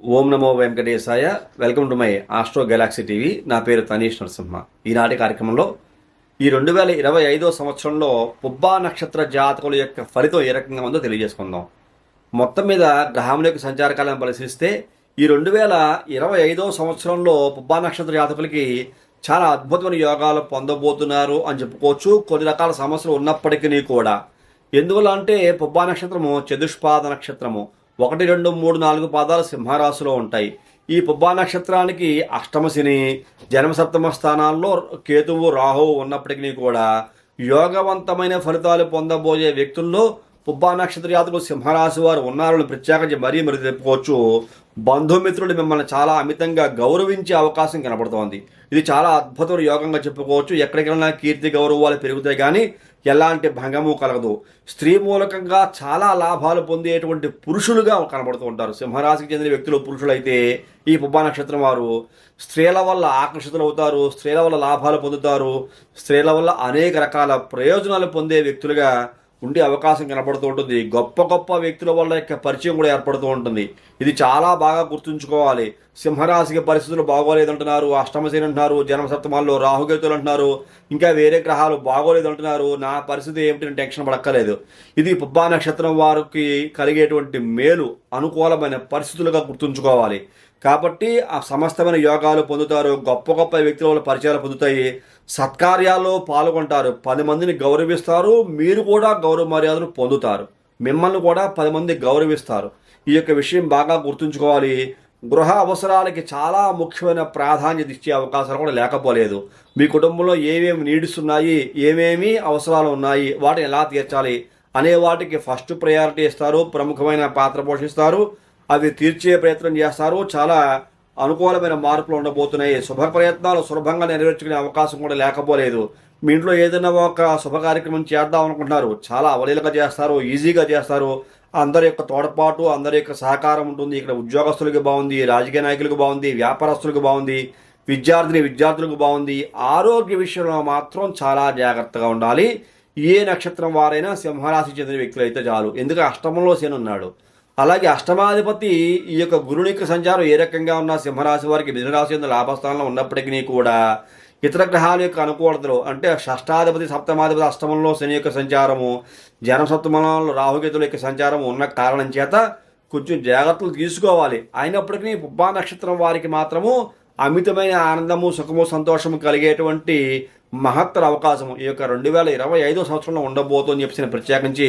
ఓం నమో వెంకటేశాయ. Welcome to my astro galaxy TV. నా పేరు తనీష్ నరసింహ. ఈనాటి కార్యక్రమంలో ఈ 2025 సంవత్సరంలో పుబ్బా నక్షత్ర జాతకుల యొక్క ఫలితం ఏ రకంగా ఉందో తెలియజేసుకుందాం. మొత్తం మీద గ్రహముల యొక్క సంచారకాలను పరిశీలిస్తే ఈ 2025 సంవత్సరంలో పుబ్బా నక్షత్ర జాతకులకి చాలా అద్భుతమైన యోగాలు పొందబోతున్నారు అని చెప్పుకోవచ్చు. కొన్ని రకాల సమస్యలు ఉన్నప్పటికీ కూడా, ఎందువల్ల అంటే పుబ్బా నక్షత్రము చతుష్పాద నక్షత్రము, 1, 2, 3, 4 పాదాలు సింహరాశిలో ఉంటాయి. ఈ పుబ్బా నక్షత్రానికి అష్టమ శని, జన్మసప్తమ స్థానాల్లో కేతువు, రాహువు ఉన్నప్పటికీ కూడా యోగవంతమైన ఫలితాలు పొందబోయే వ్యక్తుల్లో పుబ్బా నక్షత్ర జాతకులు సింహరాశి వారు ఉన్నారని ప్రత్యేకించి మరీ చెప్పుకోవచ్చు. బంధుమిత్రులు మిమ్మల్ని చాలా అమితంగా గౌరవించే అవకాశం కనబడుతోంది. ఇది చాలా అద్భుతమైన యోగంగా చెప్పుకోవచ్చు. ఎక్కడికి వెళ్ళినా కీర్తి గౌరవాలు పెరుగుతాయి కానీ ఎలాంటి భంగము కలగదు. స్త్రీ మూలకంగా చాలా లాభాలు పొందేటువంటి పురుషులుగా కనబడుతూ ఉంటారు. సింహరాశికి చెందిన వ్యక్తులు పురుషులైతే ఈ పుబ్బా నక్షత్రం వారు స్త్రీల వల్ల ఆకర్షితులు అవుతారు, స్త్రీల వల్ల లాభాలు పొందుతారు, స్త్రీల వల్ల అనేక రకాల ప్రయోజనాలు పొందే వ్యక్తులుగా ఉండే అవకాశం కనపడుతూ ఉంటుంది. గొప్ప గొప్ప వ్యక్తుల వల్ల యొక్క పరిచయం కూడా ఏర్పడుతూ ఉంటుంది. ఇది చాలా బాగా గుర్తుంచుకోవాలి. సింహరాశికి పరిస్థితులు బాగోలేదంటున్నారు, అష్టమశని అంటున్నారు, జన్మసప్తమాల్లో రాహుకేతులు అంటున్నారు, ఇంకా వేరే గ్రహాలు బాగోలేదంటున్నారు. నా పరిస్థితి ఏమిటి టెన్షన్ పడక్కలేదు. ఇది పుబ్బా నక్షత్రం వారికి కలిగేటువంటి మేలు, అనుకూలమైన పరిస్థితులుగా గుర్తుంచుకోవాలి. కాబట్టి ఆ సమస్తమైన యోగాలు పొందుతారు. గొప్ప గొప్ప వ్యక్తుల వల్ల పరిచయాలు పొందుతాయి. సత్కార్యాల్లో పాల్గొంటారు. 10 మందిని గౌరవిస్తారు. మీరు కూడా గౌరవ మర్యాదలు పొందుతారు. మిమ్మల్ని కూడా 10 మంది గౌరవిస్తారు. ఈ యొక్క విషయం బాగా గుర్తుంచుకోవాలి. గృహ అవసరాలకి చాలా ముఖ్యమైన ప్రాధాన్యత ఇచ్చే అవకాశాలు కూడా లేకపోలేదు. మీ కుటుంబంలో ఏమేమి నీడ్స్ ఉన్నాయి, ఏమేమి అవసరాలు ఉన్నాయి, వాటిని ఎలా తీర్చాలి అనే వాటికి ఫస్ట్ ప్రయారిటీ ఇస్తారు. ప్రముఖమైన పాత్ర పోషిస్తారు. అవి తీర్చే ప్రయత్నం చేస్తారు. చాలా అనుకూలమైన మార్పులు ఉండబోతున్నాయి. శుభ ప్రయత్నాలు సులభంగా నెరవేర్చుకునే అవకాశం కూడా లేకపోలేదు. మీ ఇంట్లో ఏదైనా ఒక శుభ కార్యక్రమం చేద్దాం అనుకుంటున్నారు, చాలా అవలీలగా చేస్తారు, ఈజీగా చేస్తారు. అందరి యొక్క తోడ్పాటు, అందరి యొక్క సహకారం ఉంటుంది. ఇక్కడ ఉద్యోగస్తులకు బాగుంది, రాజకీయ నాయకులకు బాగుంది, వ్యాపారస్తులకు బాగుంది, విద్యార్థులకు బాగుంది. ఆరోగ్య విషయంలో మాత్రం చాలా జాగ్రత్తగా ఉండాలి. ఏ నక్షత్రం వారైనా సింహరాశి చెందిన వ్యక్తులు అయితే చాలు. ఎందుకంటే అష్టమంలో శని ఉన్నాడు. అలాగే అష్టమాధిపతి ఈ యొక్క గురుని యొక్క సంచారం ఏ రకంగా ఉన్న సింహరాశి వారికి మిథునరాశి యొక్క లాభస్థానంలో ఉన్నప్పటికీ కూడా ఇతర గ్రహాల యొక్క అనుకూలతలు అంటే షష్టాధిపతి, సప్తమాధిపతి అష్టమంలో శని యొక్క సంచారము, జన్మసప్తమంలో రాహుకేతుల యొక్క సంచారం ఉన్న కారణం చేత కొంచెం జాగ్రత్తలు తీసుకోవాలి. అయినప్పటికీ పుబ్బా నక్షత్రం వారికి మాత్రము అమితమైన ఆనందము, సుఖము, సంతోషము కలిగేటువంటి మహత్తర అవకాశము ఈ యొక్క 2025 సంవత్సరంలో ఉండబోతుందని చెప్పి ప్రత్యేకించి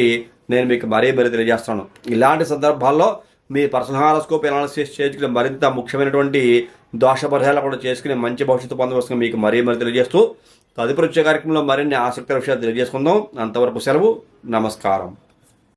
నేను మీకు మరీ తెలియజేస్తాను. ఇలాంటి సందర్భాల్లో మీ పర్సనల్ హారోస్కోప్ అనాలిసిస్ చేసుకుని మరింత ముఖ్యమైనటువంటి దోష పరిహారాలు కూడా చేసుకుని మంచి భవిష్యత్తు పొందవలసిన మీకు మరీ తెలియజేస్తూ తదుపరి వచ్చే కార్యక్రమంలో మరిన్ని ఆసక్తికర విషయాలు తెలియజేసుకుందాం. అంతవరకు సెలవు. నమస్కారం.